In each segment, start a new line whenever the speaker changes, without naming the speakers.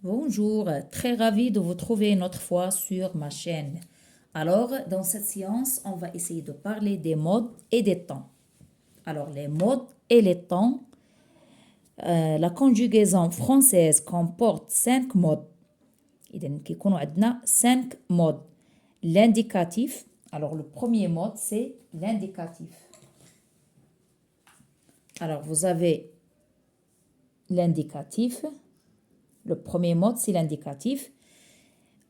Bonjour, très ravi de vous trouver une autre fois sur ma chaîne. Alors, dans cette séance, on va essayer de parler des modes et des temps. Alors, les modes et les temps, la conjugaison française comporte 5 modes. إذن كيكونوا عندنا 5 modes. L'indicatif, alors le premier mode, c'est l'indicatif. Alors, vous avez l'indicatif. Le premier mode, c'est l'indicatif.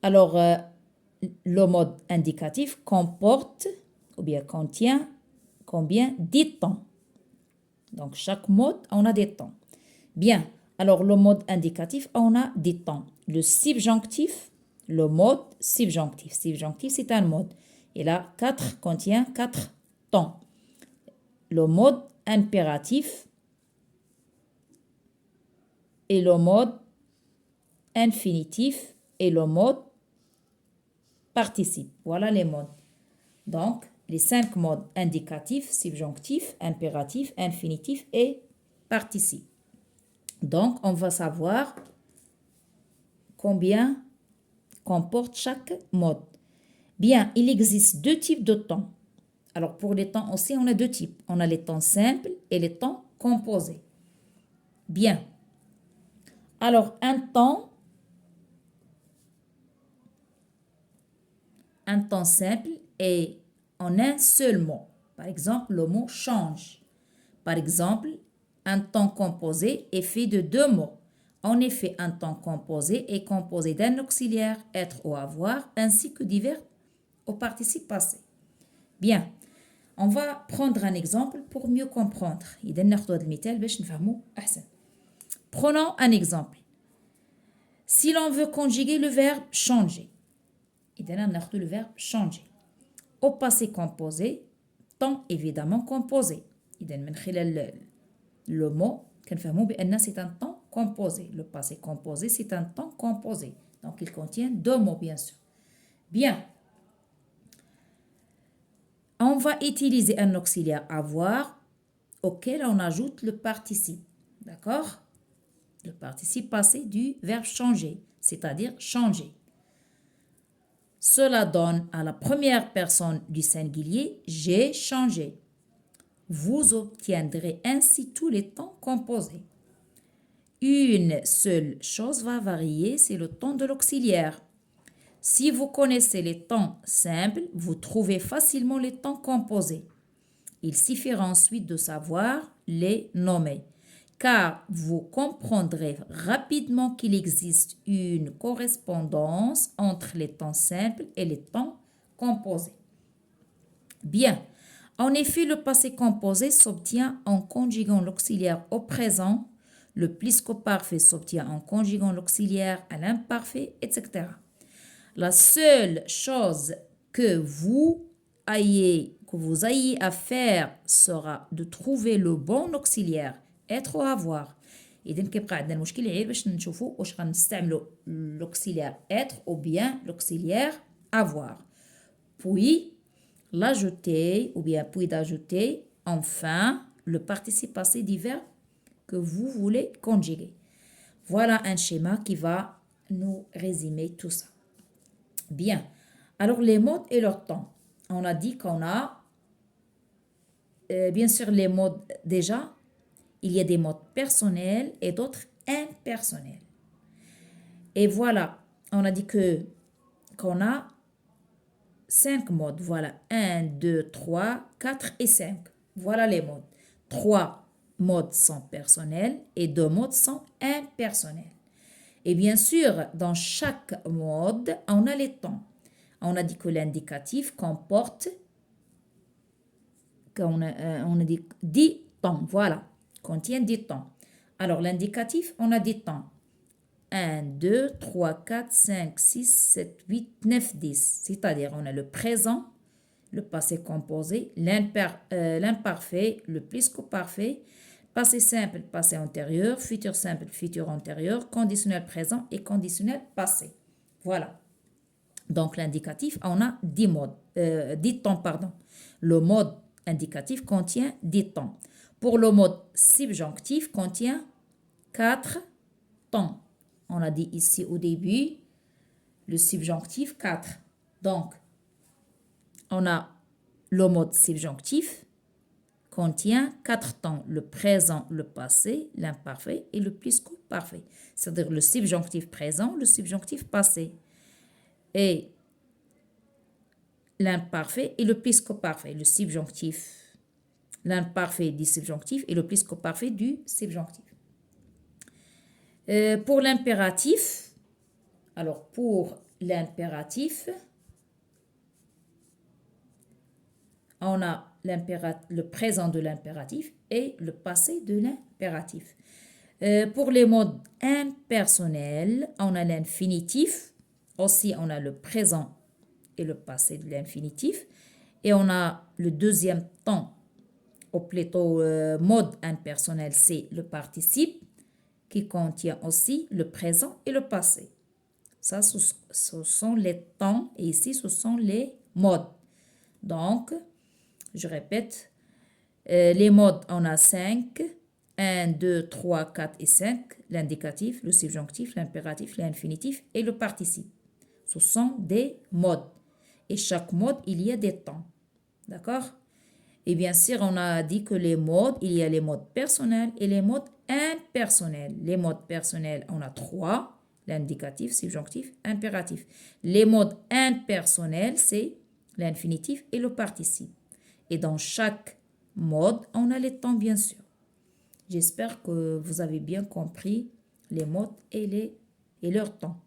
Alors, le mode indicatif comporte ou bien contient combien? 10 temps. Donc, chaque mode, on a des temps. Bien. Alors, le mode indicatif, on a des temps. Le subjonctif, le mode subjonctif. Subjonctif, c'est un mode. Et là, 4 contient 4 temps. Le mode impératif et le mode infinitif et le mode participe. Voilà les modes. Donc, les 5 modes indicatifs, subjonctif, impératif, infinitif et participe. Donc, on va savoir combien comporte chaque mode. Bien, il existe 2 types de temps. Alors, pour les temps aussi, on a 2 types. On a les temps simples et les temps composés. Bien. Alors, un temps simple est en un seul mot. Par exemple, le mot change. Par exemple, un temps composé est fait de 2 mots. En effet, un temps composé est composé d'un auxiliaire être ou avoir ainsi que du verbe au participe passé. Bien, on va prendre un exemple pour mieux comprendre. Prenons un exemple. Si l'on veut conjuguer le verbe changer, le verbe changer. Au passé composé, temps évidemment composé. Le mot, c'est un temps composé. Le passé composé, c'est un temps composé. Donc, il contient 2 mots, bien sûr. Bien. On va utiliser un auxiliaire avoir auquel on ajoute le participe. D'accord? Le participe passé du verbe changer, c'est-à-dire changer. Cela donne à la première personne du singulier « j'ai changé ». Vous obtiendrez ainsi tous les temps composés. Une seule chose va varier, c'est le temps de l'auxiliaire. Si vous connaissez les temps simples, vous trouvez facilement les temps composés. Il suffira ensuite de savoir les nommer, car vous comprendrez rapidement qu'il existe une correspondance entre les temps simples et les temps composés. Bien. En effet, le passé composé s'obtient en conjuguant l'auxiliaire au présent, le plus qu'au parfait s'obtient en conjuguant l'auxiliaire à l'imparfait, etc. La seule chose que vous ayez à faire sera de trouver le bon auxiliaire, être ou avoir. إذا كيبقى عندنا المشكل غير باش نشوفوا واش غنستعملوا l'auxiliaire être ou bien l'auxiliaire avoir. Puis l'ajouter ou bien puis d'ajouter enfin le participe passé du verbe que vous voulez conjuguer. Voilà un schéma qui va nous résumer tout ça. Bien. Alors les modes et leur temps. On a dit qu'on a bien sûr les modes déjà. Il y a des modes personnels et d'autres impersonnels. Et voilà, on a dit qu'on a 5 modes. Voilà, 1, 2, 3, 4 et 5. Voilà les modes. 3 modes sont personnels et 2 modes sont impersonnels. Et bien sûr, dans chaque mode, on a les temps. On a dit que l'indicatif comporte on a dit 10 temps. Voilà, contient 10 temps. Alors, l'indicatif, on a des temps. 1, 2, 3, 4, 5, 6, 7, 8, 9, 10. C'est-à-dire, on a le présent, le passé composé, l'imparfait, le plus qu'au parfait, passé simple, passé antérieur, futur simple, futur antérieur, conditionnel présent et conditionnel passé. Voilà. Donc, l'indicatif, on a 10 modes, 10 temps, pardon. Le mode indicatif contient 10 temps. Pour le mode subjonctif, contient 4 temps. On a dit ici au début, le subjonctif 4. Donc, on a le mode subjonctif contient 4 temps, le présent, le passé, l'imparfait et le parfait. C'est-à-dire le subjonctif présent, le subjonctif passé et l'imparfait et le parfait. Le subjonctif, l'imparfait du subjonctif et le parfait du subjonctif. Pour l'impératif, alors pour l'impératif, on a le présent de l'impératif et le passé de l'impératif. Pour les modes impersonnels, on a l'infinitif. Aussi, on a le présent et le passé de l'infinitif. Et on a le deuxième temps, ou plutôt mode impersonnel, c'est le participe qui contient aussi le présent et le passé. Ça, ce sont les temps et ici, ce sont les modes. Donc, je répète, les modes, on a 5. 1, 2, 3, 4 et 5. L'indicatif, le subjonctif, l'impératif, l'infinitif et le participe. Ce sont des modes. Et chaque mode, il y a des temps. D'accord? Et bien sûr, on a dit que les modes, il y a les modes personnels et les modes impersonnels. Les modes personnels, on a 3. L'indicatif, subjonctif, impératif. Les modes impersonnels, c'est l'infinitif et le participe. Et dans chaque mode, on a les temps, bien sûr. J'espère que vous avez bien compris les modes et leurs temps.